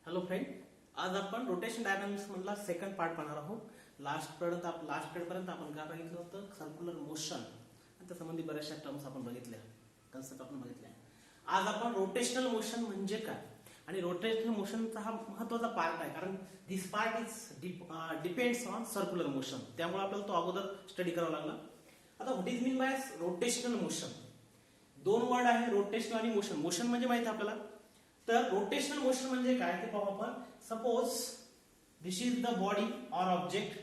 Hello friend, आज आपण rotation dynamics मधला सेकंड पार्ट पाहणार आहोत. लास्ट पर्यंत आपण काय बघितलं होतं, सर्क्युलर मोशन आणि त्या संबंधी बऱ्याचशा टर्म्स आपण बघितल्या, कन्सेप्ट आपण बघितल्या. आज आपण रोटेशनल मोशन म्हणजे काय आणि रोटेशनल मोशनचा हा महत्त्वाचा पार्ट आहे, कारण this part is depends on circular motion. त्यामुळे आपल्याला तो अगोदर स्टडी करावा लागला. आता what is mean by rotational motion? दोन वर्ड आहे, रोटेशनल आणि मोशन. मोशन म्हणजे माहिती आहे आपल्याला. तर रोटेशनल मोशन म्हणजे काय ते पाहू आपण. Suppose this is the body or object.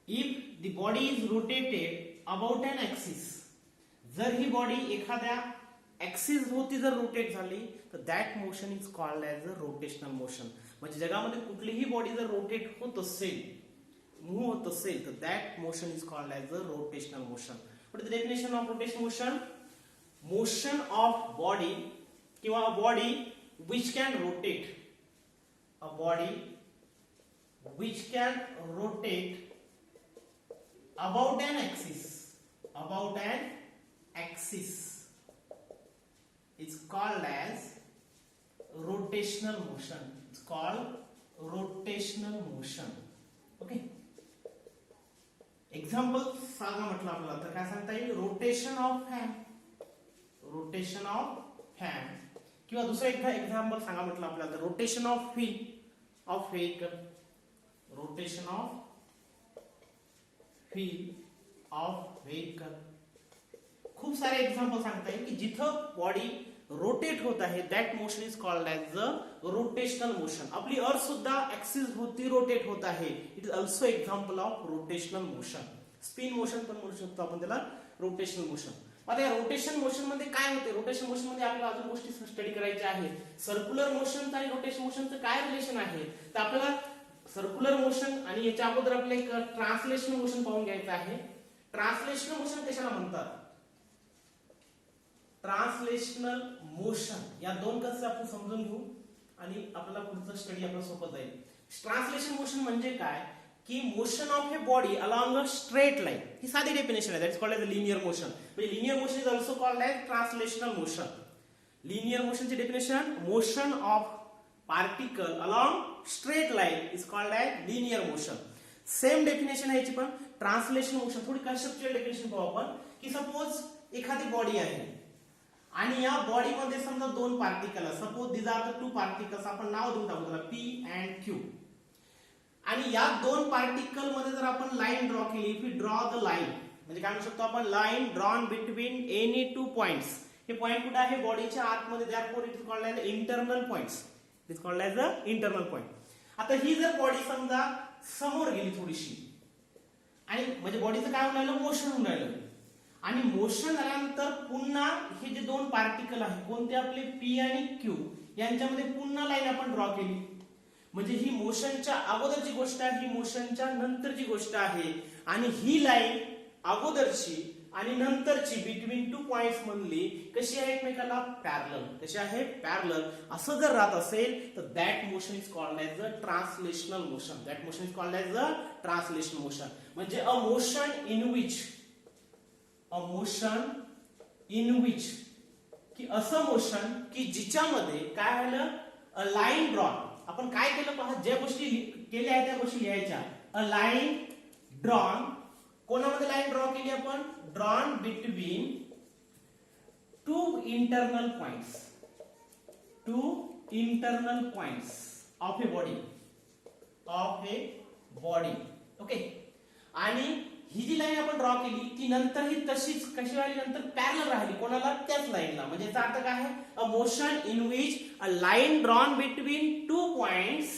If the body is rotated about an axis, जर ही बॉडी एखाद्या ऍक्सिस भोवती जर रोटेट झाली तर that motion is called as a rotational motion. म्हणजे जगामध्ये कुठलीही बॉडी जर रोटेट होत असेल, मूव्ह होत असेल, तर that motion is called as a rotational motion. What is the definition of rotational motion? Motion of body किंवा a body which can rotate, a body which can rotate about an axis, is called as rotational motion. It's called rotational motion. Okay, example सांगा म्हटलं आपल्याला तर काय सांगता येईल? Rotation of fan किंवा दुसरं एकदा एक्झाम्पल सांगा म्हटलं आपल्याला, rotation of wheel of vehicle. Rotation of wheel of vehicle. खूप सारे एक्झाम्पल सांगता येईल की जिथं बॉडी रोटेट होत आहे, that motion is called as a rotational motion. आपली अर्थ सुद्धा ऍक्सिस भोवती रोटेट होत आहे. It is also example of rotational motion. Spin motion पण म्हणू शकतो आपण त्याला, रोटेशनल मोशन. आता या रोटेशन मोशन मध्ये काय होते? रोटेशन मोशन मध्ये आपल्याला अजून गोष्टी स्टडी करायच्या आहेत. सर्क्युलर मोशन आणि रोटेशन मोशनचं काय रिलेशन आहे, तर आपल्याला सर्क्युलर मोशन आणि याच्या अगोदर आपल्याला एक ट्रान्सलेशनल मोशन पाहून घ्यायचं आहे. ट्रान्सलेशनल मोशन कशाला म्हणतात? ट्रान्सलेशनल मोशन या दोन कन्सेप्ट आपण समजून घेऊ आणि आपल्याला पुढचं स्टडी आपल्याला सोपं जाईल. ट्रान्सलेशन मोशन म्हणजे काय की motion of a body along a straight line. ही साधी डेफिनेशन आहे. That is called as linear motion. म्हणजे linear motion is also called as translational motion. Linear मोशनची definition, motion of particle along straight line is called as linear motion. Same definition आहे याची पण. Translational motion थोडी conceptual definition पाहू आपण की suppose एखादी बॉडी आहे आणि या बॉडीमध्ये समजा दोन पार्टिकल आहे. Suppose this are the two particles. आपण नाव देऊन टाकू त्याला पी अँड क्यू. आणि या दोन पार्टिकल मध्ये जर आपण लाईन ड्रॉ केली, if you draw the line, म्हणजे काय म्हणू शकतो आपण, line drawn between any two points. हे पॉइंट कुठे आहे? बॉडीच्या आतमध्ये. Therefore it is called as internal points. It is called as a internal point. आता ही जर बॉडी समजा समोर गेली थोडीशी, आणि म्हणजे बॉडीचं काय होऊन राहिलं? मोशन होऊन राहिलं. आणि मोशन झाल्यानंतर पुन्हा हे जे दोन पार्टिकल आहे, कोणते आपले पी आणि क्यू, यांच्यामध्ये पुन्हा लाईन आपण ड्रॉ केली. म्हणजे ही मोशनच्या अगोदरची गोष्ट आहे, ही मोशनच्या नंतरची गोष्ट आहे. आणि ही लाईन अगोदरची आणि नंतरची बिटवीन टू पॉइंट्स मधली कशी आहे? एकमेकाला पॅरलल. कशी आहे? पॅरलल. असं जर राहत असेल तर that motion is called as a translational motion. That motion is called as a translational motion. म्हणजे अ मोशन इन विच की असं मोशन की जिच्यामध्ये काय झालं? अ लाईन ड्रॉन. आपण काय केलं पहा, ज्या गोष्टी केल्या आहेत त्या गोष्टी लिहायच्या. अ लाईन ड्रॉन. कोणामध्ये लाईन ड्रॉ केली आपण? Drawn between two internal points of a body. Okay. आणि ही जी लाईन आपण ड्रॉ केली ती नंतर ही तशीच कशी राहिली? नंतर पॅरलल राहिली. कोणाला? त्याच लाईनला. म्हणजे याचा अर्थ काय आहे? अ motion in which a line drawn between two points,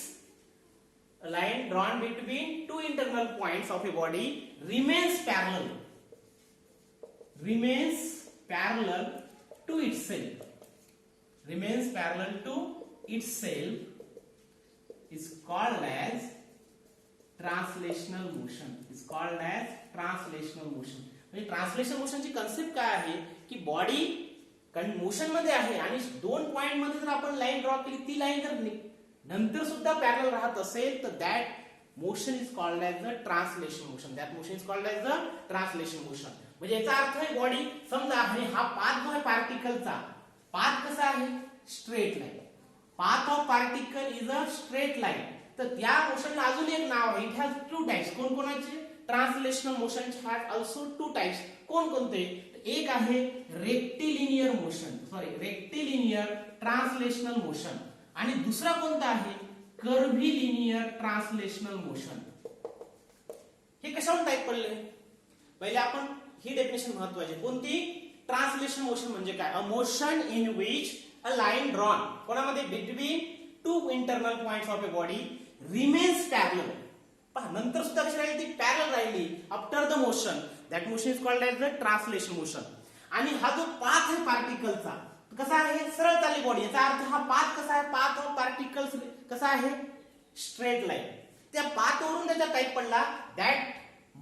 a line drawn between two internal points of a body remains parallel to itself is called as translational motion. म्हणजे ट्रान्सलेशनल मोशनची कन्सेप्ट काय आहे की बॉडी मोशन मध्ये आहे आणि दोन point मध्ये जर आपण लाईन ड्रॉ केली, ती लाईन जर नंतर सुद्धा पॅरलल राहत असेल तर that motion is called as a translation motion. म्हणजे याचा अर्थ आहे बॉडी समजा आणि हा पाथ जो आहे पार्टिकलचा, पाथ कसा आहे? Straight line. Path of particle is a straight line, तर त्या मोशनला अजून एक नाव आहे. It has two types. कोणकोणाचे? Translational motion has also two types. कोणकोणते? एक आहे rectilinear motion, rectilinear translational motion, आणि दुसरा कोणता आहे? Curvilinear translational motion. हे कशावर टाईप पडले? पहिले आपण ही डेफिनेशन महत्वाची. कोणती? ट्रान्सलेशन मोशन म्हणजे काय? A motion in which a line drawn कोणामध्ये between two internal points of a body remains parallel. पहा नंतर सुद्धा कशी राहिली? ती पॅरलल राहिली after the motion. That motion is called as the translation motion. आणि हा जो पाथ आहे पार्टिकलचा कसा आहे? सरळ चालली बॉडी. याचा अर्थ हा पाथ कसा आहे? पाथ ऑफ पार्टिकल्स कसा आहे? Straight line. त्या पाथवरून त्याचा टाईप पडला. That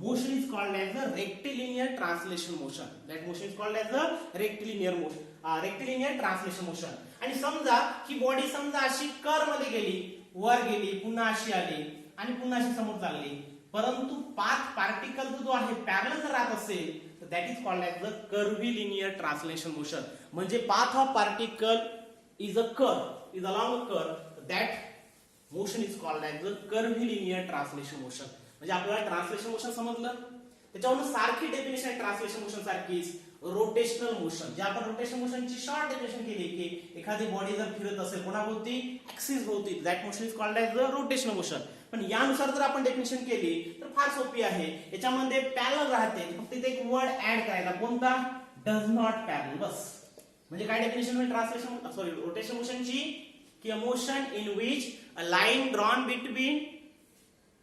motion is called as the rectilinear translation motion. That motion is called as the rectilinear motion, rectilinear translation motion. आणि समजा ही बॉडी समजा अशी कर्व मध्ये गेली, वर गेली, पुन्हा अशी आली आणि पुन्हा अशी समोर चालली, परंतु पाथ पार्टिकल जो आहे पॅरलल जर राहत असेल तर that is called as the curvilinear translation motion. म्हणजे path of particle is a curve, is along a curve, that motion is called as the curvilinear translation motion. म्हणजे आपल्याला ट्रान्सलेशन मोशन समजलं. त्याच्यावरून सारखी डेफिनेशन आहे ट्रान्सलेशन मोशन सारखीच. Rotational motion, जे आपण रोटेशनल मोशनची शॉर्ट डेफिनेशन केली की एखादी बॉडी जर फिरत असेल कोणाभोवती? ऍक्सिस भोवती, that motion is called as the rotational motion. पण यानुसार जर आपण डेफिनेशन केली तर फार सोपी आहे. याच्यामध्ये पॅरलल राहते, फक्त इथे एक वर्ड ऍड करायचा. कोणता? Does not parallel. बस. म्हणजे काय डेफिनेशन आहे ट्रान्सलेशन रोटेशनल मोशनची? की a motion in which a line drawn between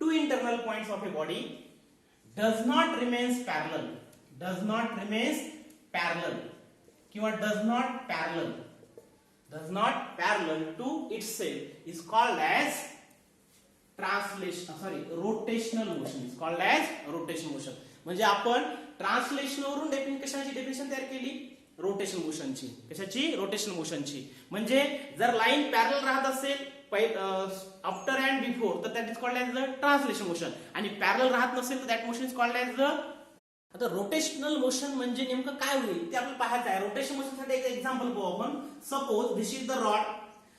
two internal points of a body does not remains parallel, does not remains parallel किंवा does not parallel to itself is called as rotational motion, is called as rotational motion. म्हणजे आपण translation वरून कशाची definition तयार केली? Rotation मोशनची. कशाची? Rotation मोशनची. म्हणजे जर लाईन पॅरलल राहत असेल आफ्टर अँड बिफोर तर that is called as the translation motion, आणि पॅरलल राहत नसेल तर that motion is called as the. आता रोटेशनल मोशन म्हणजे नेमकं काय होईल ते आपल्याला पाहायचं आहे. रोटेशन मोशन साठी एक एक्झाम्पल पाहू आपण. Suppose this is the rod,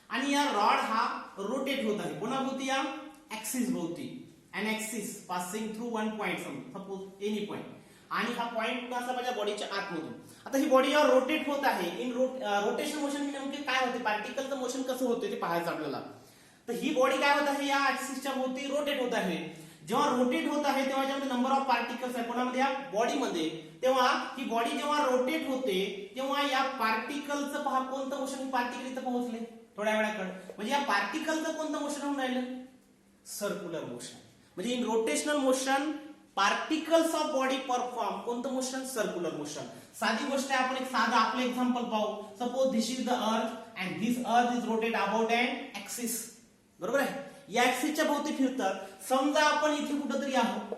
आणि या रॉड हा रोटेट होत आहे कोणाभोवती? या ऍक्सिस भोवती. An axis passing through one point, suppose any point, आणि हा पॉइंट असला पाहिजे बॉडीच्या आतमधून. आता ही बॉडी यावर रोटेट होत आहे. इन रोटेशन मोशन नेमके काय होते? पार्टिकलचं मोशन कसं होते ते पाहायचं आपल्याला. तर ही बॉडी काय होत आहे? या ऍक्सिसच्या भोवती रोटेट होत आहे. जेव्हा रोटेट होत आहे तेव्हा याच्यामध्ये नंबर ऑफ पार्टिकल्स आहे कोणामध्ये? या बॉडीमध्ये. तेव्हा ही बॉडी जेव्हा रोटेट होते तेव्हा या पार्टिकलचं पहा कोणतं मोशन? पार्टिकल इथं पोहोचले थोड्या वेळाकडे. म्हणजे या पार्टिकलचं कोणतं मोशन होऊन राहिलं? Circular motion. म्हणजे in rotational motion particles of body perform कोणतं मोशन? Circular motion. साधी गोष्ट आहे. आपण एक साधं आपलं एक्झाम्पल पाहू. Suppose this is the earth and this earth is rotate about and axis. बरोबर आहे? या ऍक्सिसच्या भोवती फिरतात. समजा आपण इथे कुठेतरी आहोत,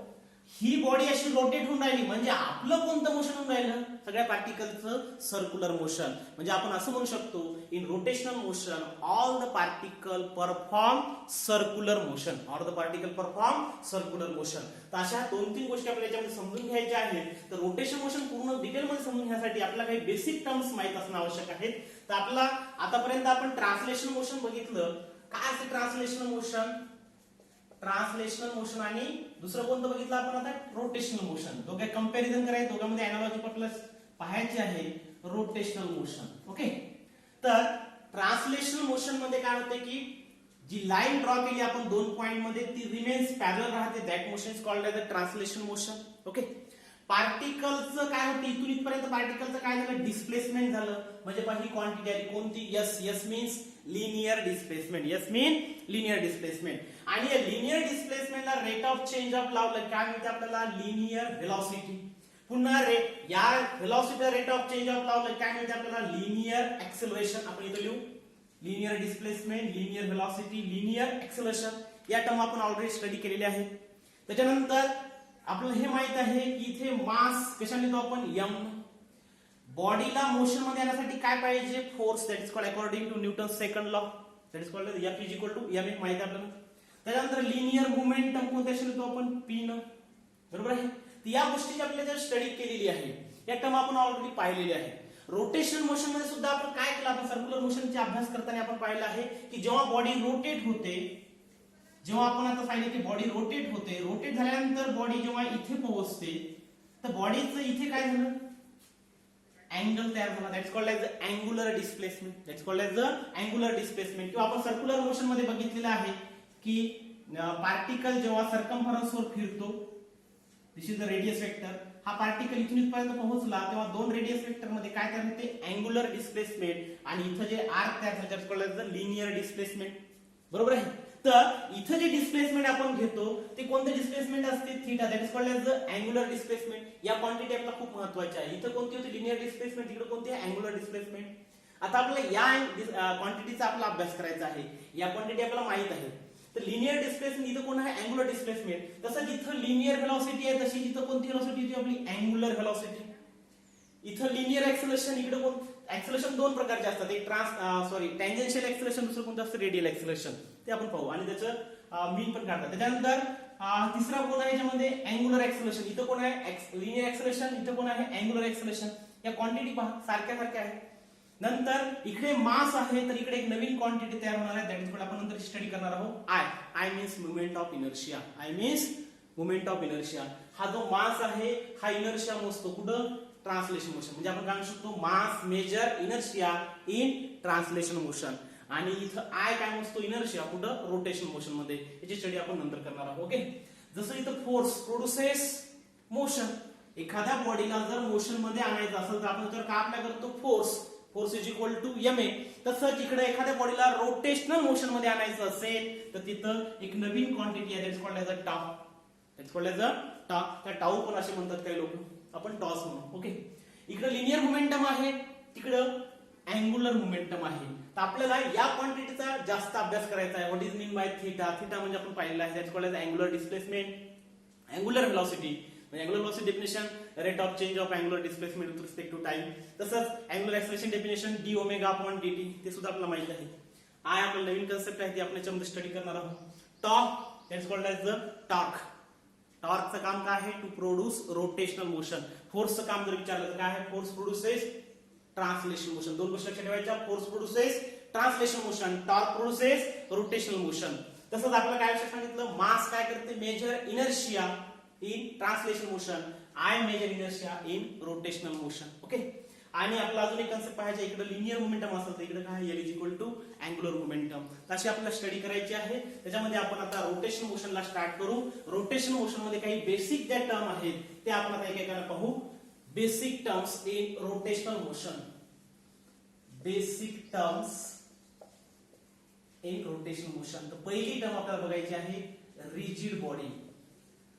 ही बॉडी अशी रोटेट होऊन राहिली, म्हणजे आपलं कोणतं मोशन होऊन राहिलं? सगळ्या पार्टिकलचं सर्क्युलर मोशन. म्हणजे आपण असं म्हणू शकतो in rotational motion all the particle perform circular motion, or the particle perform circular motion. तर अशा 2-3 गोष्टी आपल्याला याच्यामध्ये समजून घ्यायच्या आहेत. तर रोटेशन मोशन पूर्ण डिटेलमध्ये समजून घेण्यासाठी आपल्याला काही बेसिक टर्म्स माहित असणं आवश्यक आहेत. तर आपला आतापर्यंत आपण ट्रान्सलेशन मोशन बघितलं. काय असते ट्रान्सलेशनल मोशन? ट्रान्सलेशनल मोशन आणि दुसरं कोणतं बघितलं आपण आता? Rotational motion. दोघे कंपॅरिझन करायचं, दोघांमध्ये अनालॉजी प्लस पाहायची आहे. Rotational motion. ओके. तर ट्रान्सलेशनल मोशन मध्ये काय होते की जी लाईन ड्रॉ केली आपण 2 पॉइंट मध्ये ती रिमेन्स पॅरलल राहते. That motion is called as a translation motion. Okay. पार्टिकलचं काय होतं? इथून इथपर्यंत पार्टिकलचं काय झालं? डिस्प्लेसमेंट झालं. म्हणजे ही क्वांटिटी आली कोणती? Yes. Yes means linear displacement. Yes mean linear displacement. आणि या लिनियर डिस्प्लेसमेंटला रेट ऑफ चेंज ऑफ लावलं काय मिळते आपल्याला? Linear velocity. पुन्हा या व्हेलॉसिटीला रेट ऑफ चेंज ऑफ लावलं काय मिळते आपल्याला? Linear acceleration. आपण इथे लिहू linear displacement, linear velocity, linear acceleration. या टर्म आपण ऑलरेडी स्टडी केलेले आहे. त्याच्यानंतर आपल्याला हे माहित आहे की इथे मास कशाने लिहितो आपण? m. बॉडीला मोशन मध्ये येण्यासाठी काय पाहिजे? Force. That is called according to Newton second law. That is called F is equal to m. माहिती आपल्याला. त्याच्यानंतर लिनियर मोमेंटम कोणत्याशी लिहितो आपण? p न. बरोबर आहे? तर या गोष्टीची आपल्याला स्टडी केलेली आहे. या टर्म आपण ऑलरेडी पाहिलेली आहे. रोटेशनल मोशन मध्ये सुद्धा आपण काय केलं, आपण सर्क्युलर मोशनचे अभ्यास करताना आपण पाहिलं आहे की जेव्हा बॉडी रोटेट होते, जेव्हा आपण आता पाहिलं की बॉडी रोटेट होते, रोटेट झाल्यानंतर बॉडी जेव्हा इथे पोहोचते तर बॉडीचं इथे काय झालं, अँगल तयार झाला. That's called as angular displacement. That's called as angular displacement. किंवा आपण सर्क्युलर मोशन मध्ये बघितलेलं आहे की पार्टिकल जेव्हा सर्कम्फरन्सवर फिरतो, दिस इज द रेडियस वेक्टर, हा पार्टिकल इथून इथपर्यंत पोहोचला तेव्हा दोन रेडियस वेक्टर मध्ये काय तयार होते, अँगुलर डिस्प्लेसमेंट. आणि इथं जे आर्क तयार झाले that's called as the linear displacement. बरोबर आहे. तर इथं जे डिस्प्लेसमेंट आपण घेतो ते कोणते डिस्प्लेसमेंट असते, theta. That is called as the angular displacement. या क्वांटिटी आपल्याला खूप महत्त्वाच्या आहे. इथं कोणती होती, लिनियर डिस्प्लेसमेंट, तिकडे कोणती आहे, अँगुलर डिस्प्लेसमेंट. आता आपल्याला या क्वांटिटीचा आपला अभ्यास करायचा आहे. या क्वांटिटी आपल्याला माहित आहे. तर लिनियर डिस्प्लेसमेंट इथं कोण आहे, अँगुलर डिस्प्लेसमेंट. तसं जिथं लिनियर व्हेलॉसिटी आहे तशी इथं कोणती व्हेलॉसिटी होती आपली, अँगुलर व्हेलॉसिटी. इथं लिनियर एक्सेलरेशन, इकडे कोण, एक्सेलरेशन दोन प्रकारचे असतात, एक टँजेन्शियल एक्सेलरेशन, दुसरं कोणतं असतं, रेडियल एक्सेलरेशन. ते आपण पाहू आणि त्याचं मीन पण काढतात. त्याच्यानंतर तिसरा कोण आहे याच्यामध्ये, अँगुलर एक्सेलरेशन. इथं कोण आहे, लिनियर एक्सेलरेशन, इथं कोण आहे, अँगुलर एक्सेलरेशन. या क्वांटिटी पहा सारख्या सारख्या आहेत. नंतर इकडे मास आहे तर इकडे एक नवीन क्वांटिटी तयार होणार आहे, दॅट इज आपण नंतर स्टडी करणार आहोत. I means movement of inertia. I means movement of inertia. हा जो मास आहे हा इनर्शिया मोजतो कुठं, ट्रान्सलेशन मोशन. म्हणजे आपण काय म्हणू शकतो, mass measure inertia in translation motion. आणि इथं आय काय मोजतो, इनर्शिया कुठं, रोटेशन मोशन मध्ये. याची स्टडी आपण नंतर करणार आहोत. ओके. जसं इथं फोर्स प्रोड्युसेस मोशन, एखाद्या बॉडीला जर मोशन मध्ये आणायचं असेल तर आपण तर काय अप्लाय करतो, force is equal to ma. तसंच इकडे एखाद्या बॉडीला रोटेशनल मोशन मध्ये आणायचं असेल तर तिथं एक नवीन क्वांटिटी आहे, that's called as a tau. That's called as a tau. त्या टाउ पण असे म्हणतात काही लोक, आपण टॉस म्हणू. ओके. इकडे लिनियर मोमेंटम आहे, तिकडं अँगुलर मोमेंटम आहे. तर आपल्याला या क्वांटिटीचा जास्त अभ्यास करायचा आहे. What is mean by theta. Theta म्हणजे आपण पाहिलेलं आहे, that's called as angular displacement. Angular velocity म्हणजे angular velocity definition, rate of change of angular displacement with respect to time. तसंच angular acceleration definition d omega upon dt, ते सुद्धा आपल्याला माहित आहे. आय आपलं नवीन कन्सेप्ट आहे, ती आपण याच्यामध्ये स्टडी करणार आहोत. Torque, that's called as the torque. टॉर्कचं काम काय आहे, टू प्रोड्यूस रोटेशनल मोशन. फोर्सचं काम जर विचारलं तर काय आहे, फोर्स प्रोड्युसेस ट्रान्सलेशन मोशन. दोन गोष्टी लक्षात ठेवायच्या, force produces translation motion, torque produces rotational motion. तसंच आपल्याला काय लक्षात सांगितलं, मास काय करते, measure inertia in translation motion, I measure inertia in rotational motion. Okay. आणि आपला अजून एक कन्सेप्ट पाहायचा, इकडे लिनियर मोमेंटम असेल तर इकडे काय, L is equal to angular momentum. अशी आपल्याला स्टडी करायची आहे. त्याच्यामध्ये आपण आता रोटेशन मोशनला स्टार्ट करू. रोटेशन मोशन मध्ये काही बेसिक ज्या टर्म आहेत ते आपण आता एकेकाने पाहू. Basic terms in rotational motion. Basic terms in rotational motion. तर पहिली टर्म आपल्याला बघायची आहे, रिजिड बॉडी.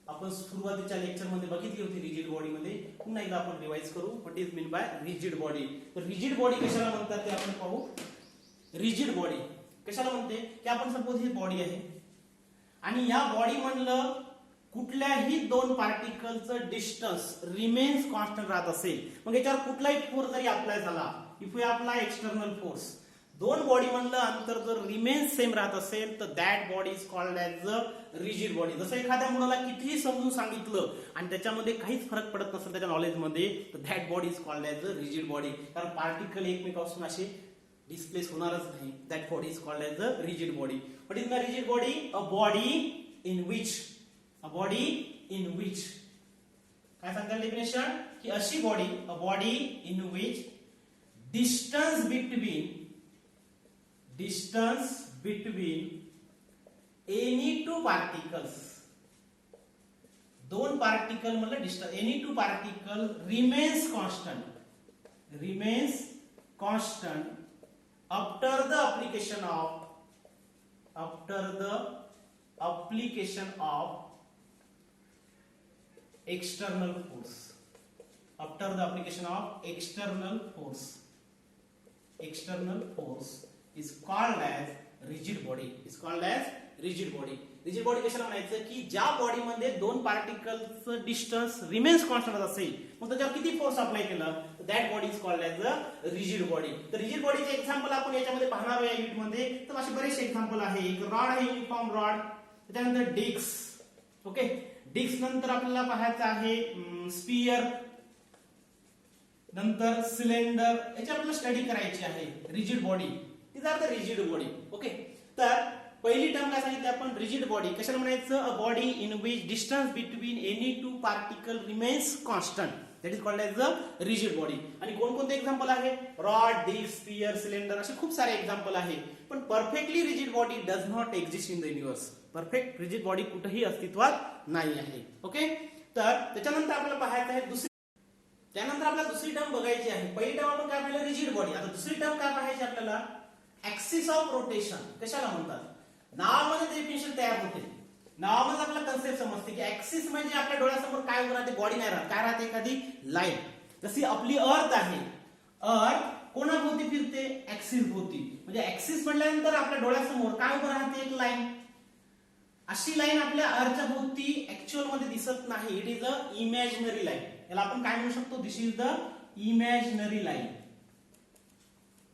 आपण सुरुवातीच्या लेक्चर मध्ये बघितली होती रिजिड बॉडी मध्ये, पुन्हा एकदा आपण रिवाइज करू. What is mean bye rigid body. तर रिजिड बॉडी कशाला म्हणतात ते आपण पाहू. रिजिड बॉडी कशाला म्हणते की आपण सपोज ही बॉडी आहे आणि या बॉडी म्हणलं कुठल्याही दोन पार्टिकलचं डिस्टन्स रिमेन्स कॉन्स्टंट राहत असेल, मग याच्यावर कुठलाही फोर्स जरी अप्लाय झाला, if we apply external force, दोन बॉडी मधलं अंतर जर रिमेन्स सेम राहत असेल तर that body is called as a rigid body. जसं एखाद्या मुलाला कितीही समजून सांगितलं आणि त्याच्यामध्ये काहीच फरक पडत नसेल त्याच्या नॉलेज मध्ये, तर that body is called as a rigid body. कारण पार्टिकल एकमेकांपासून असे डिस्प्लेस होणारच नाही. That body is called as a rigid body. What is the rigid body, a body in which काय सांगतात डेफिनेशन, की अशी body, a body in which distance between any two particles, दोन पार्टिकल मतलब distance, any two particle remains constant after the application of external force. After the application of external force is called as rigid body. Rigid body कशाला म्हणायचं, की ज्या body मध्ये दोन पार्टिकलचं distance remains constant असेल, मग त्याच्यावर किती फोर्स अप्लाय केलं, that body is called as a rigid body. तर रिजिड बॉडीचे एक्झाम्पल आपण याच्यामध्ये पाहणार या युनिट मध्ये. तर असे बरेचसे एक्झाम्पल आहे. एक रॉड आहे, युनिफॉर्म रॉड. त्याच्यानंतर डिस्क. ओके. डिस्क नंतर आपल्याला पाहायचं आहे स्पियर. नंतर सिलेंडर, याची आपल्याला स्टडी करायची आहे. Rigid body, these are the rigid body. Okay, तर पहिली टर्म काय सांगितली आपण, रिजिड बॉडी. कशाला म्हणायचं, a body in which distance between any two particle remains constant, that is called as a rigid body. आणि कोणकोणते एक्झाम्पल आहे, रॉड, डिस्क, स्फियर, सिलेंडर, असे खूप सारे एक्झाम्पल आहे. पण perfectly rigid body does not exist in the universe. Perfect rigid body कुठेही अस्तित्वात नाही आहे. ओके, तर त्याच्यानंतर आपल्याला पाहायचं आहे त्यानंतर आपल्याला दुसरी टर्म बघायची आहे. पहिली टर्म आपण काय पाहिलं, रिजिड बॉडी. आता दुसरी टर्म काय पाहायची आपल्याला, ऍक्सिस ऑफ रोटेशन. कशाला म्हणतात, नावामध्ये डेफिनेशन तयार होते. नावामध्ये आपल्याला कन्सेप्ट समजते की ऍक्सिस म्हणजे आपल्या डोळ्यासमोर काय उभं राहते, बॉडी नाही राहत, काय राहते, एखादी लाईन. जशी आपली अर्थ आहे, अर्थ कोणाभोवती फिरते, ऍक्सिस भोवती. म्हणजे ऍक्सिस म्हटल्यानंतर आपल्या डोळ्यासमोर काय उभं राहते, एक लाईन. अशी लाईन आपल्या अर्थच्या भोवती ऍक्च्युअल मध्ये दिसत नाही. It is a imaginary line. याला आपण काय म्हणू शकतो, this is the imaginary line.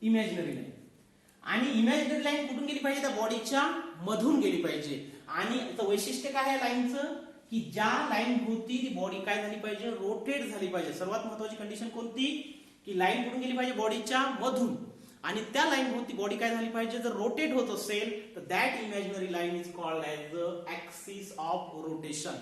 Imaginary line. आणि इमॅजिनरी लाईन कुठून गेली पाहिजे, त्या बॉडीच्या मधून गेली पाहिजे. आणि त्याचं वैशिष्ट्य काय आहे लाईनचं, की ज्या लाईन भोवती ती बॉडी काय झाली पाहिजे, रोटेट झाली पाहिजे. सर्वात महत्वाची कंडिशन कोणती, की लाईन कुठून गेली पाहिजे, बॉडीच्या मधून. आणि त्या लाईन भोवती बॉडी काय झाली पाहिजे, जर रोटेट होत असेल तर that imaginary line is called as the axis of rotation.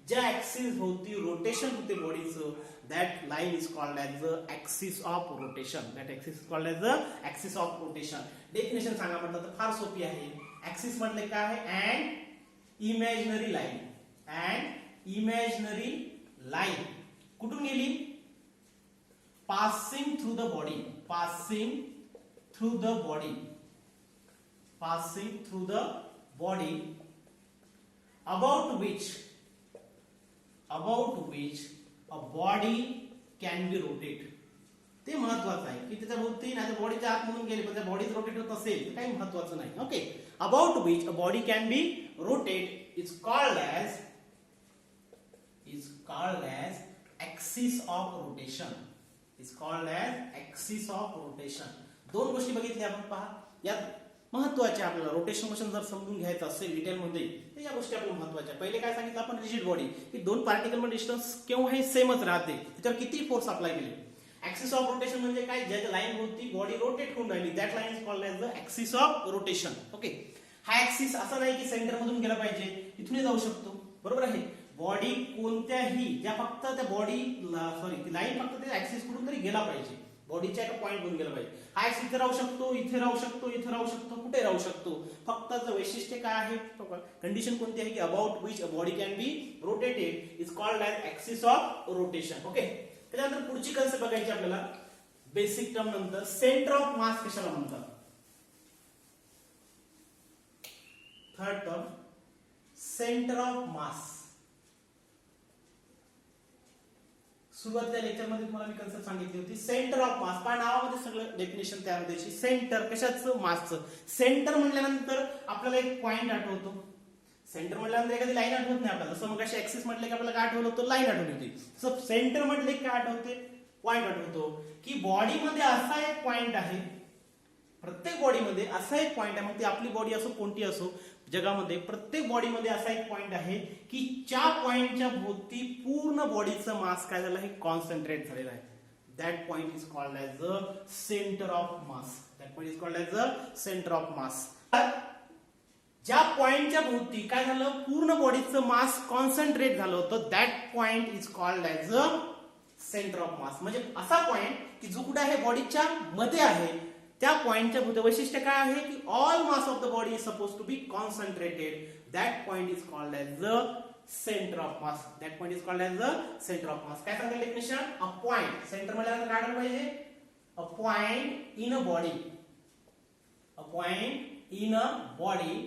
ज्या ऍक्सिस भोवती रोटेशन होते बॉडीचं, that line is called as the axis of rotation. That axis is called as the axis of rotation. Definition सांगा म्हटलं तर फार सोपी आहे. ऍक्सिस म्हटले काय आहे, and imaginary line. And imaginary line कुठून गेली, passing through the body. Passing through the body. Passing through the body about which a body can be rotate. ते महत्वाचं आहे की त्याच्या भोवती नाही तर बॉडीच्या आत म्हणून गेले पण त्या बॉडीच रोटेट होत असेल तर काही महत्वाचं नाही. Okay, about which a body can be rotate is called as axis of rotation. Is called as axis of rotation. दोन गोष्टी बघितल्या आपण, पहा यात महत्वाचे आपल्याला. रोटेशन मोशन जर समजून घ्यायचं असेल डिटेलमध्ये तर या गोष्टी आपल्याला महत्वाच्या. पहिले काय सांगितलं आपण, रिजिड बॉडी, की दोन पार्टिकल मध्ये डिस्टन्स केव्हाही सेमच राहते, त्याच्यावर किती फोर्स अप्लाय केले. ऍक्सिस ऑफ रोटेशन म्हणजे काय, ज्या लाईन होती बॉडी रोटेट होऊन राहिली, that line is called as the axis of rotation. Okay, हा ऍक्सिस असा नाही की सेंटर मधून गेला पाहिजे, इथूनही जाऊ शकतो, बरोबर आहे. बॉडी कोणत्याही ज्या फक्त त्या बॉडी ती लाईन फक्त त्या ऍक्सिस कडून तरी गेला पाहिजे, बॉडीच्या एका पॉइंट वरून गेला पाहिजे. हा ऍक्सिस इथे राहू शकतो, इथे राहू शकतो, इथे राहू शकतो, कुठे राहू शकतो. फक्त वैशिष्ट्य काय आहे, कंडिशन कोणती आहे, की about which a body can be rotated is called as axis of rotation. Okay, त्याच्यानंतर पुढची कन्सेप्ट बघायची आपल्याला. बेसिक टर्म नंतर सेंटर ऑफ मास कशाला म्हणतात. Third term centre of mass. सुरुवातीच्या लेक्चर मध्ये तुम्हाला मी कन्सेप्ट सांगितली होती, सेंटर ऑफ मास. पण नावामध्ये सगळं डेफिनेशन तयार होते. सेंटर कशाचं, मासचं. सेंटर म्हटल्यानंतर आपल्याला एक पॉइंट आठवतो. सेंटर म्हटल्यानंतर एखादी लाईन आठवत नाही आपल्याला. जसं मग अशी ऍक्सिस म्हटलं की आपल्याला काय आठवलं होतं, लाईन आठवली होती. तसं सेंटर म्हटले काय आठवते, पॉइंट आठवतो. की बॉडीमध्ये असा एक पॉइंट आहे, प्रत्येक बॉडीमध्ये असा एक पॉइंट आहे. मग ती आपली बॉडी असो कोणती असो जगामध्ये, प्रत्येक बॉडीमध्ये असा एक पॉइंट आहे की ज्या पॉइंटच्या भोवती पूर्ण बॉडीचं मास काय झालं आहे, कॉन्सन्ट्रेट झालेलं आहे. That point is called as the centre of mass. That point is called as the centre of mass. ज्या पॉइंटच्या भोवती काय झालं, पूर्ण बॉडीचं मास कॉन्सन्ट्रेट झालं होतं, that point is called as the centre of mass. म्हणजे असा पॉइंट की जो कुठे आहे, बॉडीच्या मध्ये आहे. त्या पॉइंटच्या भोवती वैशिष्ट्य काय आहे, की all mass of the body is suppose to be concentrated. That point is called as the centre of mass. That point is called as the centre of mass. काय सांगितलं डेफिनेशन, अ पॉइंट. सेंटर म्हटल्यानंतर काय आठवलं पाहिजे, अ point in a body. A point in a body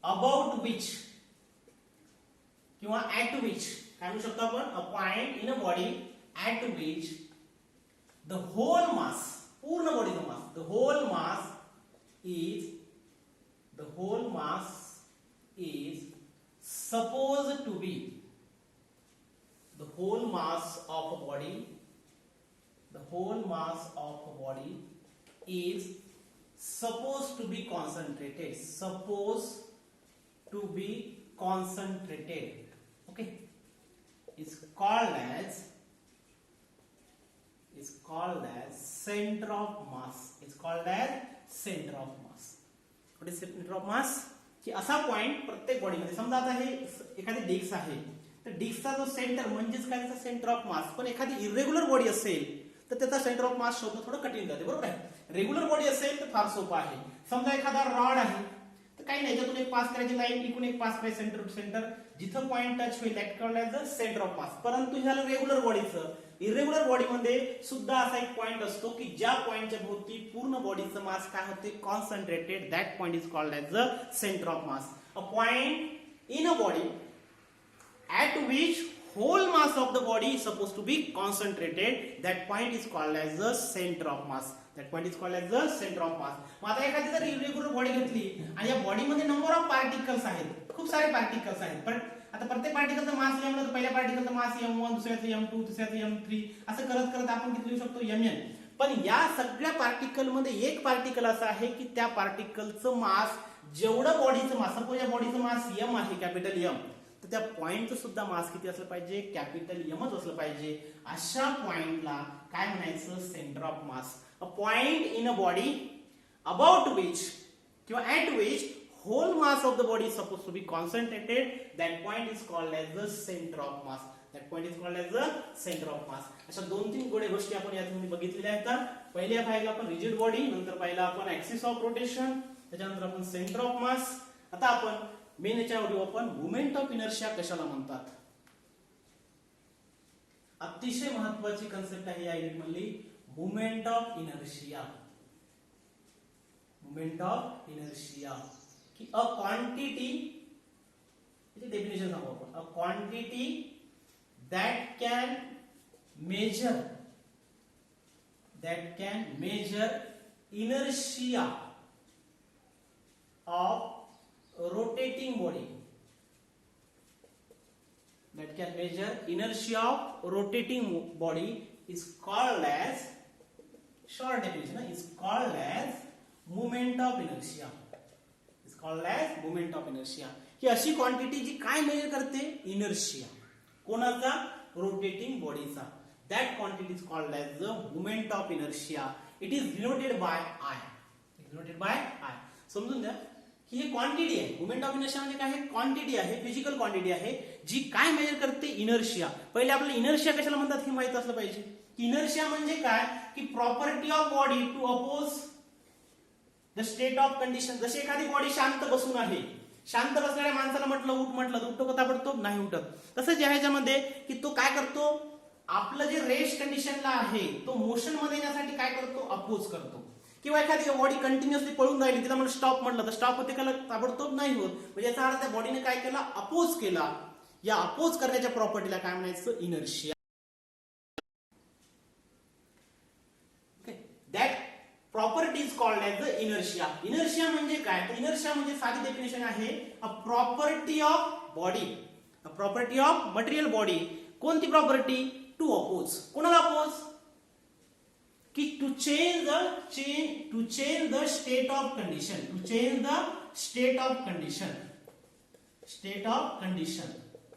about which किंवा at which, काय म्हणू शकतो आपण, अ point in a body at which the hole मास, पूर्ण बॉडीचा मास, the whole mass is supposed to be, the whole mass of a body, the whole mass of a body is supposed to be concentrated, supposed to be concentrated. Okay, is called is called as center of mass. It's called as center of mass. What is center of mass? की असा point प्रत्येक बॉडीमध्ये, समजा आता हे एखादी disk आहे, तर डिस्कचा जो सेंटर म्हणजेच काय, त्याचा सेंटर ऑफ मास. पण एखादी इरेग्युलर बॉडी असेल तर त्याचा सेंटर ऑफ मास शोधणं थोडं कठीण जाते, बरोबर आहे. रेग्युलर बॉडी असेल तर फार सोपं आहे. समजा एखादा रॉड आहे, तर काही नाही, त्यातून एक पास करायची लाईन, इकडून एक पास करायची सेंटर टू सेंटर, जिथं पॉइंट टच होईल that called as the centre of मास. परंतु हे झालं रेग्युलर बॉडीचं. इरेग्युलर बॉडीमध्ये सुद्धा असा एक पॉइंट असतो की ज्या पॉइंटच्या भोवती पूर्ण बॉडीचं मास काय होते, concentrated. That point is called as the centre of mass. A point in a body at which whole mass of the body is supposed to be concentrated, that point is called as the center of mass. That point is called as the center of mass. मग आता एखादी जर irregular body घेतली आणि या बॉडीमध्ये number of particles आहेत, खूप सारे पार्टिकल्स आहेत, पण आता प्रत्येक पार्टिकलचा मास लिहिलं तर पहिल्या पार्टिकलचा मास m1, दुसऱ्याचा m2, तिसऱ्याचा m3, असं करत करत आपण किती लिहू शकतो, mn. पण या सगळ्या पार्टिकल मध्ये एक पार्टिकल असं आहे की त्या पार्टिकलचं मास जेवढं बॉडीचं मास, सपोज या बॉडीचं मास m आहे, कॅपिटल M, तर त्या पॉइंटचं सुद्धा मास किती असलं पाहिजे, कॅपिटल एमच असलं पाहिजे. अशा पॉइंटला काय म्हणायचं, centre of mass. A point in a body about which किंवा at which whole mass of the body is suppose to be concentrated, that point is called as the centre of mass. That point is called as the centre of mass. अशा 2-3 गोष्टी आपण यातून बघितलेल्या आहेत. पहिल्या पाहिलं आपण रिजिड बॉडी, नंतर पाहिलं आपण ऍक्सिस ऑफ रोटेशन, त्याच्यानंतर आपण सेंटर ऑफ मास. आता आपण मेन याच्यावर आपण मुवमेंट ऑफ इनर्शिया कशाला म्हणतात. अतिशय महत्वाची कन्सेप्ट आहे या युनिट मधली, movement of inertia. Movement of inertia की अ क्वांटिटी, याची डेफिनेशन सांगू आपण. A quantity that can measure inertia of rotating body, that can measure inertia of rotating body is called as, short definition is called as moment of inertia. is called as moment of inertia. ही अशी quantity जी काय major करते, inertia कोणाचा, rotating बॉडीचा. that quantity is called as the moment of inertia. it is denoted by I. denoted by I. समजून द्या की ही quantity आहे. Movement of inertia म्हणजे काय आहे, क्वांटिटी आहे, फिजिकल क्वांटिटी आहे जी काय मेजर करते, इनर्शिया. पहिले आपल्याला इनर्शिया कशाला म्हणतात हे माहित असलं पाहिजे. इनर्शिया म्हणजे काय की property of body to oppose the state of condition. जशी एखादी बॉडी शांत बसून आहे, शांत बसणाऱ्या माणसाला म्हटलं म्हटलं उठतो का ताबडतोब, नाही उठत. तसंच या ह्याच्यामध्ये की तो काय करतो, आपलं जे रेस्ट कंडिशनला आहे तो मोशन मध्ये येण्यासाठी काय करतो, अपोज करतो. किंवा एखादी बॉडी कंटिन्युअसली पळून राहिली, तिला म्हणून स्टॉप म्हटलं तर स्टॉप होते का, ताबडतोब नाही होत. म्हणजे याचा अर्थ त्या बॉडीने काय केला, अपोज केला. या अपोज करण्याच्या प्रॉपर्टीला काय म्हणायचं, inertia. That property is called as the inertia. Inertia म्हणजे काय, इनर्शिया म्हणजे साधी डेफिनेशन आहे, a property of body, a property of material body. कोणती प्रॉपर्टी, टू अपोज. कोणाला अपोज, की to change the state of condition. To change the state of condition. State of condition,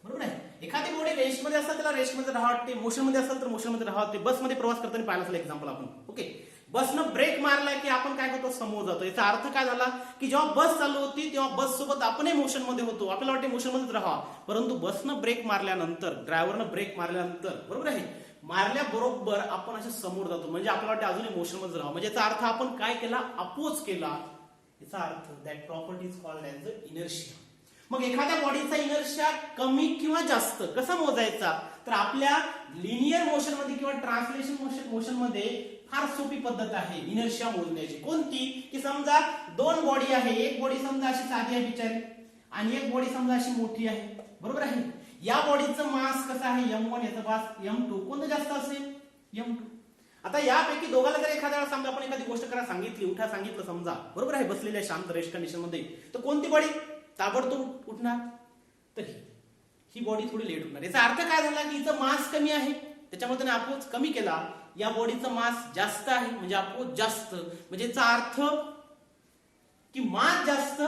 बरोबर आहे. एखादी बॉडी रेस्ट मध्ये असेल त्याला रेस्ट मध्ये राहते, मोशन मध्ये असेल तर मोशन मध्ये राहते. बस मध्ये प्रवास करताना पाहिलं असेल एक्झाम्पल आपण, ओके. बसनं ब्रेक मारला की आपण काय करतो, समोर जातो. याचा अर्थ काय झाला की जेव्हा बस चालू होती तेव्हा बस सोबत आपणही मोशन मध्ये होतो, आपल्याला वाटते मोशन मध्येच राहा. परंतु बसनं ब्रेक मारल्यानंतर, ड्रायव्हरनं ब्रेक मारल्यानंतर, बरोबर आहे, मारल्याबरोबर आपण असे समोर जातो. म्हणजे आपल्याला वाटते अजूनही मोशन मध्ये राहा. म्हणजे याचा अर्थ आपण काय केला, अपोज केला. याचा अर्थ that property is called as the inertia. मग एखाद्या बॉडीचा इनर्शिया कमी किंवा जास्त कसा मोजायचा, तर आपल्या लिनियर मोशन मध्ये किंवा ट्रान्सलेशन मोशन मध्ये फार सोपी पद्धत आहे इनर्शिया मोजण्याची. कोणती, की समजा 2 बॉडी आहे, एक बॉडी समजा अशी साधी आहे बिचारी आणि एक बॉडी समजा अशी मोठी आहे, बरोबर आहे. या बॉडीचं मास कसं आहे, m1, याचा मास m2. कोणतं जास्त असेल, m2. आता यापैकी दोघांना जर एखाद्या वेळेस समजा आपण एखादी गोष्ट करायला सांगितली, उठा सांगितलं समजा, बरोबर आहे, बसलेल्या शांत रेस्ट कंडिशन मध्ये, तर कोणती बॉडी ताबडतोब उठणार, तर ही बॉडी थोडी लेट उठणार. याचा अर्थ काय झाला की हिचं मास कमी आहे, त्याच्यामुळे त्याने अपोज कमी केला. या बॉडीचं मास जास्त आहे म्हणजे अपोज जास्त. म्हणजे याचा अर्थ की मास जास्त,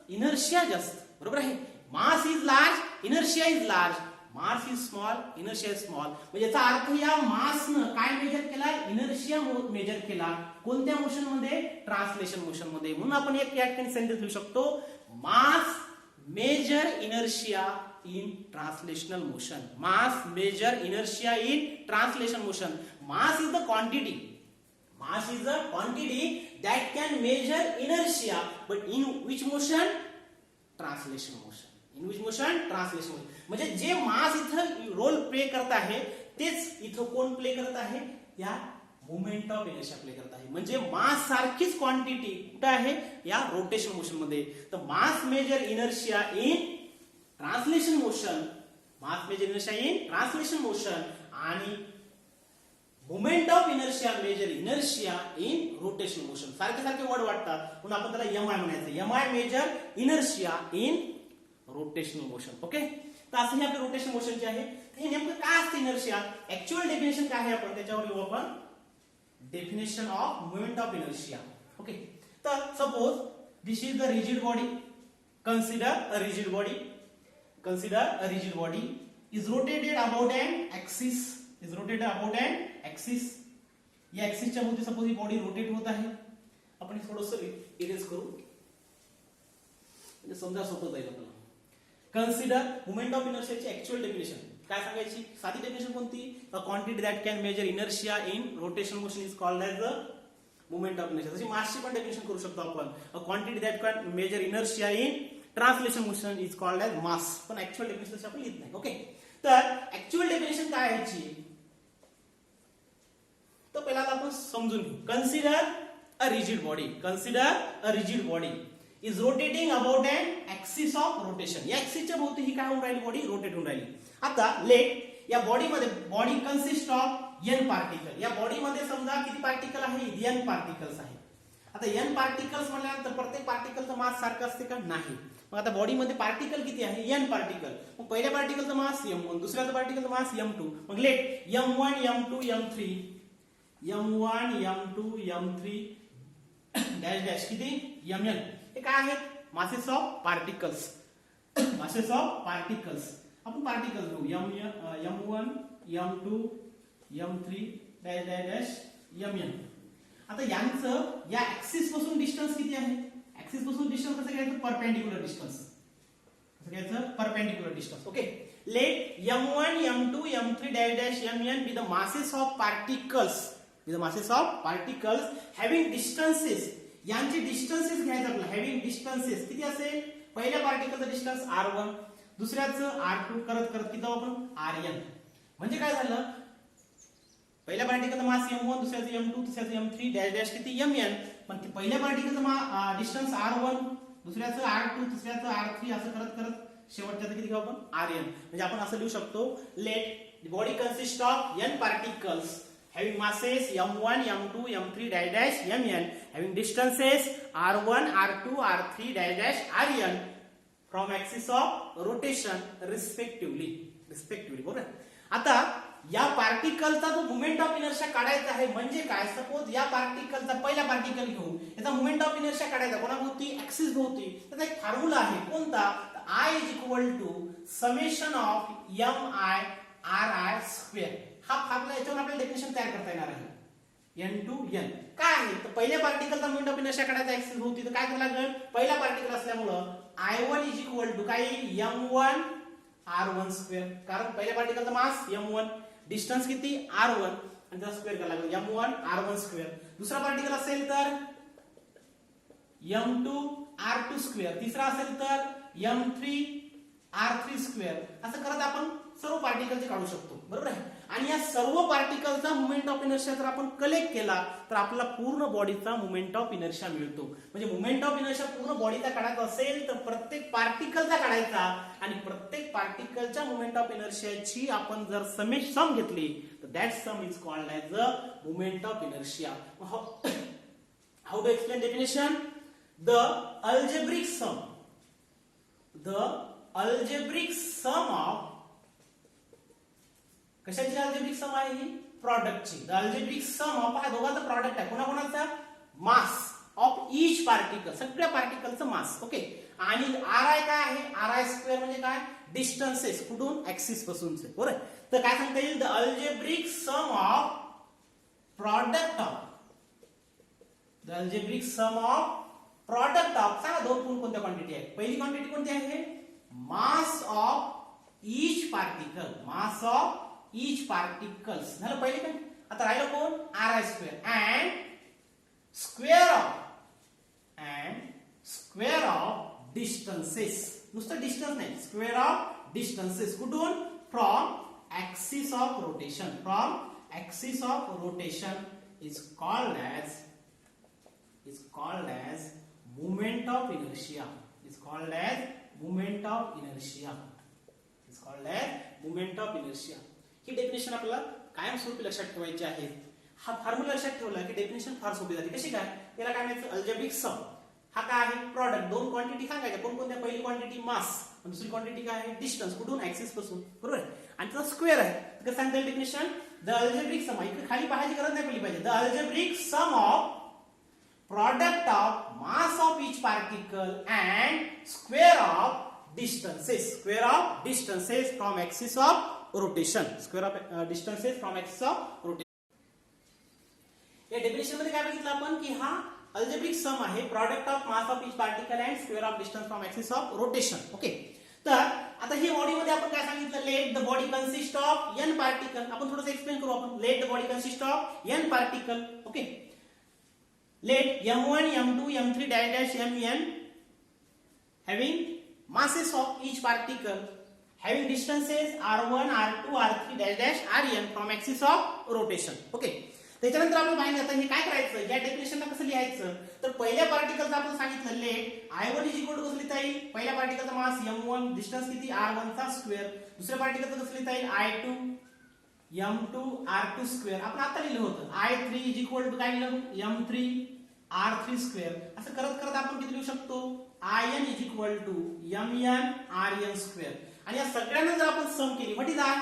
इनर्शिया जास्त, बरोबर आहे. Mass is large, inertia is large. Mass is small, inertia is small. म्हणजे याचा अर्थ या मासनं काय मेजर केला? इनर्शिया मेजर केला. कोणत्या मोशन मध्ये? ट्रान्सलेशन मोशन मध्ये. म्हणून आपण एक या ठिकाणी सेंटेन्स लिहू शकतो, mass measure inertia in translational motion. Mass measure inertia in translation motion. Mass is the quantity. Mass is the quantity that can measure inertia, but in which motion? Translation motion. In which motion? Translation motion. म्हणजे जे मास इथं role play करत आहे तेच इथं कोण play करत आहे? या मोमेंट ऑफ इनर्शिया प्ले करत आहे. म्हणजे मास सारखीच क्वांटिटी कुठे आहे? या रोटेशन मोशन मध्ये. तर mass measure inertia in translation motion, mass measure inertia in translation motion, आणि moment of inertia measure inertia in rotation motion. सारखे सारखे वर्ड वाटतात म्हणून आपण त्याला एमआय म्हणायचं. MI measure inertia in rotational motion. Okay, तर असं हे आपले रोटेशन मोशनचे आहे. हे नेमकं काय असतं इनर्शिया? ऍक्च्युअल डेफिनेशन काय आहे आपण त्याच्यावर लिहू आपण. Definition of moment of inertia. Okay, तर suppose this is the rigid body. Consider a rigid body. Consider a rigid body is rotated about an axis. Is rotated about an axis. या axis च्या भोवती suppose ही body rotate होत आहे. आपण थोडंसं erase करू म्हणजे समजा सोपं जाईल आपल्याला. कन्सिडर मोमेंट ऑफ इनर्शियाची ऍक्च्युअल डेफिनेशन काय सांगायची? साधी डेफिनेशन कोणती? A quantity that can measure inertia in rotation motion is called as the moment of inertia. जशी मासची पण डेफिनेशन करू शकतो आपण. A quantity that can measure inertia in translation motion is called as mass. पण actual definition आपण लिहित नाही. ओके, तर ऍक्च्युअल डेफिनेशन काय आहे याची? तर पहिला आपण समजून घेऊ. Consider a rigid body. Consider a rigid body is rotating about an axis of rotation. या ऍक्सिसच्या भोवती ही काय होऊन राहिली? बॉडी रोटेट होऊन राहिली. आता लेट या बॉडीमध्ये body consist of n particle. या बॉडीमध्ये समजा किती पार्टिकल आहे? एन पार्टिकल्स आहे. आता एन पार्टिकल्स म्हणल्यानंतर प्रत्येक पार्टिकलचं मास सारखं असते का? नाही. मग आता बॉडीमध्ये पार्टिकल किती आहे? N particle. मग पहिल्या पार्टिकलचं मास m1, दुसऱ्या पार्टिकलचं मास m2. मग let m1 m2 m3 m1 m2 m3 dash dash किती? mn. हे काय आहेत? Masses of particles. Masses of particles. आपण पार्टिकल्स घेऊ. m1 m2 m3 dash dash dash mn. आता यांचं या ऍक्सिस पासून डिस्टन्स किती आहे? ऍक्सिस पासून डिस्टन्स कसं घ्यायचं? Perpendicular distance. कसं घ्यायचं? Perpendicular distance. Okay, let m1 m2 m3 dash dash mn be the masses of particles. Be the masses of particles having distances. यांचे डिस्टन्सेस घ्यायचं आपल्याला. हॅव्हिंग डिस्टन्सेस किती असेल? पहिल्या पार्टिकलचा डिस्टन्स r1, दुसऱ्याचं r2 करत करत किती आपण? rn. म्हणजे काय झालं? पहिल्या पार्टिकलचा मास m1, दुसऱ्याचं m2, तिसऱ्याचं m3 डॅश डॅश किती? mn. पण ती पहिल्या पार्टिकलचा डिस्टन्स r1, दुसऱ्याचं r2, तिसऱ्याचं r3 असं करत करत शेवटच्याचं किती घेऊ आपण? rn. म्हणजे आपण असं लिहू शकतो, let the body consist of n particles having masses m1 m2 m3 dash dash mn having distances r1 r2 r3 dash dash rn from axis of rotation respectively. बरोबर. आता या पार्टिकलचा जो मोमेंट ऑफ इनर्शिया काढायचा आहे म्हणजे काय? Suppose या पार्टिकलचा पहिला पार्टिकल घेऊ, याचा मोमेंट ऑफ इनर्शिया काढायचा कोणाभोवती? ऍक्सिस भोवती. त्याचा एक फॉर्म्युला आहे. कोणता? I is equal to summation of mi ri square. हा फॉर्म्युला याच्यावर आपल्याला डेफिनेशन तयार करता येणार आहे. n to n काय आहे? तर पहिल्या पार्टिकलचा मोमेंट ऑफ इनर्शिया काढायचा ऍक्सिस भोवती तर काय करायला लागेल? पहिला पार्टिकल असल्यामुळं I1 is equal to काय येईल? m1 r1 square. कारण पहिल्या पार्टिकलचा मास m1, डिस्टन्स किती? r1 आणि त्याचा स्क्वेअर करायला लागेल m1 r1 स्क्वेअर. दुसरा पार्टिकल असेल तर m2 r2 स्क्वेअर. तिसरा असेल तर m3 r3 स्क्वेअर. असं करत आपण सर्व पार्टिकलचे काढू शकतो. बरोबर आहे. आणि या सर्व पार्टिकलचा मोमेंट ऑफ इनर्शिया जर आपण कलेक्ट केला तर आपल्याला पूर्ण बॉडीचा मोमेंट ऑफ इनर्शिया मिळतो. म्हणजे मोमेंट ऑफ इनर्शिया पूर्ण बॉडीचा काढायचा असेल तर प्रत्येक पार्टिकलचा काढायचा आणि प्रत्येक पार्टिकलच्या मोमेंट ऑफ इनर्शियाची आपण जर सम घेतली तर that sum is called as the moment of inertia. How to explain definition? The algebraic sum of कशाची अल्जेब्रिक सम आहे? ही प्रॉडक्टची. द अल्जेब्रिक सम ऑफ हा दोघांचा प्रॉडक्ट आहे. कोणाकोणाचा? Mass of each particle. सगळ्या पार्टिकलचं मास. ओके. आणि आर आय काय आहे, आर आय स्क्वेअर म्हणजे काय, डिस्टन्सेस कुठून, ऍक्सिस पासूनचे, बरोबर. तर काय सांगता येईल, the algebraic sum of product of, the algebraic sum of product of, सांगा दोन कोणत्या क्वांटिटी आहे. पहिली क्वांटिटी कोणती आहे, mass of each particle, mass of each particles झालं पहिले काय. आता राहिलं कोण, r i square and square of distances, नुसतं डिस्टन्स नाही, स्क्वेअर ऑफ डिस्टन्सेस कुठून, from axis of rotation, from axis of rotation is called as moment of inertia, is called as moment of inertia, is called as moment of inertia. He definition आपल्याला कायम स्वरूपी लक्षात ठेवायची आहे. हा formula लक्षात ठेवला की डेफिनेशन फार सोपी झाली. कशी काय, याला काय म्हणायचं, अल्जेब्रिक सम. हा काय आहे, प्रॉडक्ट, दोन क्वांटिटी सांगायच्या, कोणकोणत्या, पहिली क्वांटिटी मास, दुसरी क्वांटिटी काय आहे, डिस्टन्स कुठून, ऍक्सिस पासून, बरोबर. आणि त्याचा स्क्वेअर आहे. तर सांगता येईल डेफिनेशन, द अल्जेब्रिक सम, इकडे खाली पाहायची गरज नाही पडली पाहिजे, the algebraic sum of product of mass of each particle and square of distances from axis of rotation, square of distances from axis of rotation. या डेफिनेशन मध्ये काय बघितलं आपण की हा अल्जेब्रिक सम आहे, product of mass of each particle and square of distance from axis of rotation. Okay, तर आता ही बॉडी मध्ये आपण काय सांगितलं, let the body consist of n particle. आपण थोडंसं एक्सप्लेन करू आपण, let the body consist of n particle. Okay, let m1 m2 m3 dash dash mn having masses of each particle having distances r1 r2 r3 dash dash rn from axis of rotation. Okay, त्याच्यानंतर आपण पाहिलं आता हे काय करायचं, या डेफिनेशनला कसं लिहायचं. तर पहिल्या पार्टिकलचं आपण सांगितलं late i1 is equal to कसं लिहिता येईल, पहिल्या पार्टिकलचा मास m1, डिस्टन्स किती r1 चा स्क्वेअर, दुसऱ्या पार्टिकलचं कसं लिहिता येईल i2 m2 r2 स्क्वेअर, आपण आता लिहिलं होतं i3 इज इक्वल टू काय लिहिलं, m3 r3 स्क्वेअर. असं करत करत आपण किती लिहू शकतो, in is equal to mn rn square. आणि या सगळ्यांना जर आपण सम केली, what is I,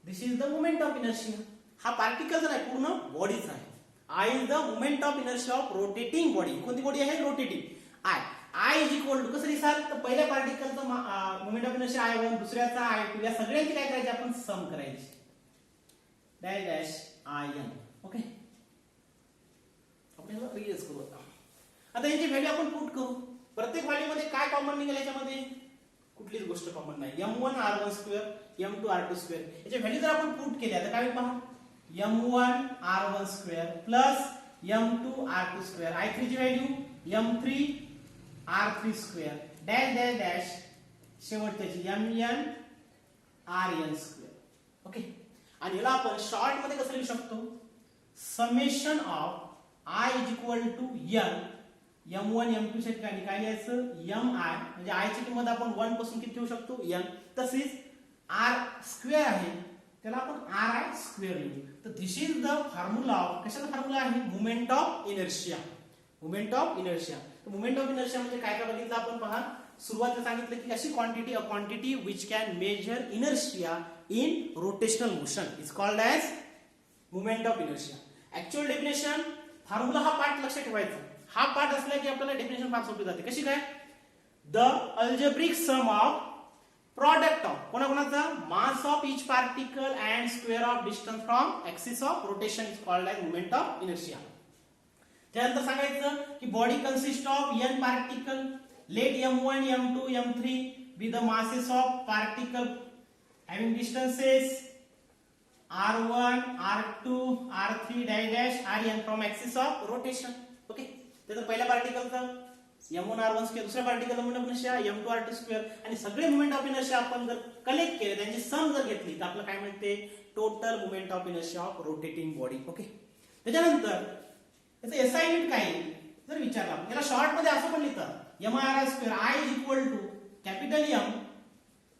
this is the moment of inertia. हा पार्टिकल जर आहे पूर्ण बॉडीच आहे. I is the moment of inertia of rotating body. कोणती बॉडी आहे, rotating. I is equal to कसं लिहाल, तर पहिल्या पार्टिकलचं मोमेंट ऑफ इनर्शिया i1, दुसऱ्याचा i2, या सगळ्यांची काय करायची आपण, सम करायची, डॅश डॅश in. ओके, आपण याला रिअरेंज करू. आता याची व्हॅल्यू आपण पुट करू. प्रत्येक व्हॅल्यू मध्ये काय कॉमन निघेल, याच्यामध्ये कुठलीच गोष्ट कॉमन नाही. m1 r1 square, m2 r2 square, याच्या व्हॅल्यू जर आपण पुट केल्या तर काय होईल पहा, m1 r1 square plus m2 r2 square, i3 ची value m3 r3 square dash dash dash शेवटची mn rn स्क्वेअर. ओके, आणि याला आपण शॉर्ट मध्ये कसं लिहू शकतो, summation of i is equal to n, m1 m2 च्या ठिकाणी काय लिहायचं, mi, म्हणजे i ची किंमत आपण 1 पासून किती ठेवू शकतो, n. तसेच r स्क्वेअर आहे त्याला आपण ri स्क्वेअर लिहू. तर दिस इज द फॉर्म्युला ऑफ, कशाचा फॉर्म्युला आहे, moment of inertia, moment of inertia. तर मोमेंट ऑफ इनर्शिया म्हणजे काय काय बघितलं आपण पहा. सुरुवातीला सांगितलं की अशी quantity, a quantity which can measure inertia in rotational motion is called as moment of inertia. Actual definition, formula हा पार्ट लक्षात ठेवायचा. हा पार्ट असला की आपल्याला डेफिनेशन फार सोपी जाते. कशी काय, the algebraic sum of product of कोणाकोणाचा, mass of each particle and square of distance from axis of rotation is called as moment of inertia. त्यानंतर सांगायचं की body consist of n particle, let m1 m2 m3 be the masses of particle having distances r1 r2 r3 dash dash rn from axis of rotation. Okay, त्याचं पहिल्या पार्टिकलचा m1 r1 square, दुसऱ्या पार्टिकलचा moment of inertia m2 r2 square, आणि सगळे moment of inertia आपण जर collect केले, त्यांची सम जर घेतली तर आपल्याला काय मिळते, total moment of inertia of rotating body. Okay, त्याच्यानंतर याचं एसआय युनिट काय जर विचारला, याला शॉर्ट मध्ये असं पण लिहितात mri square, i is equal to capital M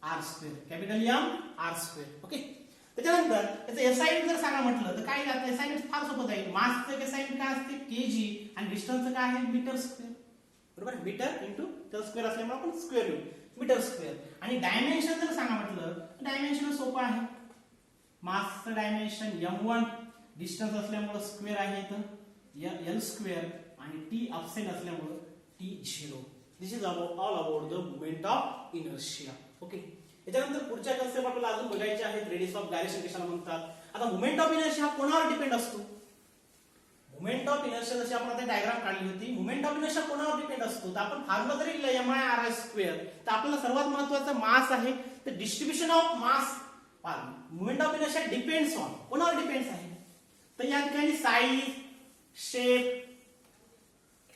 r square, capital M r square. Okay, त्याच्यानंतर याचं एसआय युनिट जर सांगा म्हटलं तर काय जातं, एसआय युनिट फार सोपं जाईल. मासचं एसआय युनिट काय असते, kg, आणि डिस्टन्सचं काय आहे, मीटर स्क्वेअर. बरोबर, मीटर इंटू त्याचा स्क्वेअर असल्यामुळे आपण स्क्वेअर लिहू, मीटर स्क्वेअर. आणि डायमेन्शन जर सांगा म्हटलं तर डायमेन्शन सोपं आहे. मासचं डायमेन्शन m1, डिस्टन्स असल्यामुळे स्क्वेअर आहे इथं l स्क्वेअर, आणि t अपसेंट असल्यामुळे t0. This is all about the movement of inertia. Okay, याच्यानंतर पुढच्या कन्सेप्ट आपल्याला अजून बघायच्या आहेत. रेडियस ऑफ गायरेशन कशाला म्हणतात. आता मुवमेंट ऑफ इनर्शिया कोणावर डिपेंड असतो. मुवमेंट ऑफ इनर्शिया जशी आपण आता डायग्राम काढली होती, मुवमेंट ऑफ इनर्शिया कोणावर डिपेंड असतो. तर आपण फॉर्म्युला जरी लिहिला MI/r², तर आपल्याला सर्वात महत्त्वाचं मास आहे. तर distribution of mass movement of inertia depends on, कोणावर डिपेंड्स आहे. तर या ठिकाणी साईज, शेप,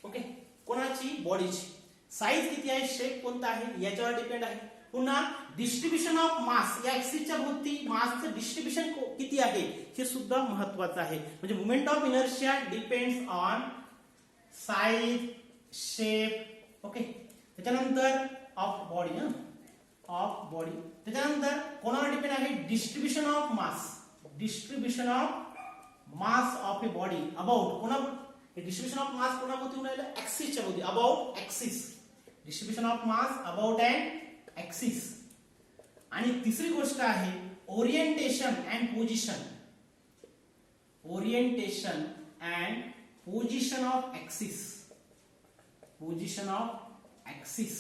ओके, कोणाची, बॉडीची साईज किती आहे, शेप कोणता आहे याच्यावर डिपेंड आहे. पुन्हा डिस्ट्रीब्युशन ऑफ मास, या ऍक्सिसच्या भोवती मासचं डिस्ट्रीब्युशन किती आहे हे सुद्धा महत्त्वाचं आहे. म्हणजे movement of inertia depends on size, shape, okay. त्याच्यानंतर ऑफ बॉडी, ऑफ बॉडी. त्याच्यानंतर कोणावर डिपेंड आहे, distribution of mass, distribution of mass of a body about कोणा, डिस्ट्रीब्युशन ऑफ मास कोणाभोवती राहिलं, ऍक्सिसच्या भोवती, about axis. Distribution of mass about and axis. आणि तिसरी गोष्ट आहे orientation and position, orientation and position of axis, position of axis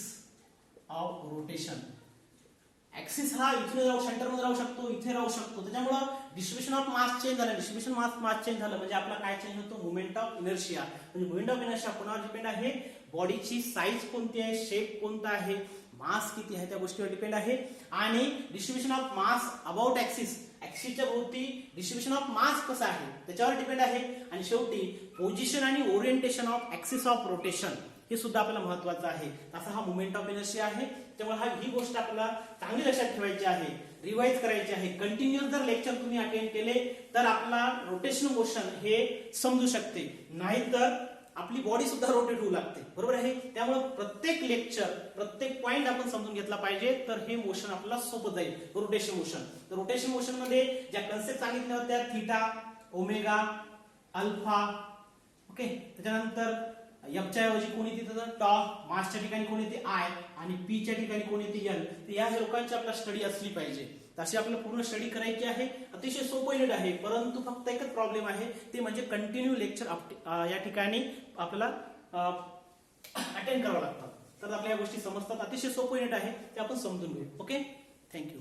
of rotation. Axis हा इथे राहू, सेंटर मध्ये राहू शकतो, इथे राहू शकतो. त्याच्यामुळे डिस्ट्रीब्युशन ऑफ मास चेंज झालं, डिस्ट्रीब्युशन मास चेंज झालं म्हणजे आपला काय चेंज होतो, मुवमेंट ऑफ इनर्शिया. म्हणजे मुवमेंट ऑफ इनर्शिया कोणावर डिपेंड आहे, बॉडीची साईज कोणती आहे, शेप कोणता आहे, मास किती आहे त्या गोष्टीवर डिपेंड आहे. आणि distribution of mass about axis, ऍक्सिसच्या भोवती डिस्ट्रीब्युशन ऑफ मास कसं आहे त्याच्यावर डिपेंड आहे. आणि शेवटी पोझिशन आणि orientation of axis of rotation हे सुद्धा आपल्याला महत्वाचं आहे. असा हा मुवमेंट ऑफ इनर्शिया आहे. त्यामुळे ही गोष्ट आपल्याला चांगली लक्षात ठेवायची आहे, रिवाइज करायची आहे. कंटिन्युअस जर लेक्चर तुम्ही अटेंड केले तर आपला रोटेशनल मोशन हे समजू शकते, नाहीतर आपली बॉडी सुद्धा रोटेट होऊ लागते, बरोबर आहे. त्यामुळे प्रत्येक लेक्चर, प्रत्येक पॉइंट आपण समजून घेतला पाहिजे, तर हे मोशन आपल्याला सोपं जाईल, रोटेशन मोशन. तर रोटेशन मोशन मध्ये ज्या कन्सेप्ट सांगितल्या होत्या, थीटा, ओमेगा, अल्फा, ओके. त्याच्यानंतर एफच्या ऐवजी कोणी तिथं टॉ, मासच्या ठिकाणी कोणी ते आय आणि पी च्या ठिकाणी कोणी ते एल. तर या लोकांची आपला स्टडी असली पाहिजे. तशी आपल्याला पूर्ण स्टडी करायची आहे. अतिशय सोपं युनिट आहे, परंतु फक्त एकच प्रॉब्लेम आहे, ते म्हणजे कंटिन्यू लेक्चर या ठिकाणी आपल्याला अटेंड करावं लागतं. तर आपल्या या गोष्टी समजतात. अतिशय सोपं युनिट आहे, ते आपण समजून घेऊ. Okay, thank you.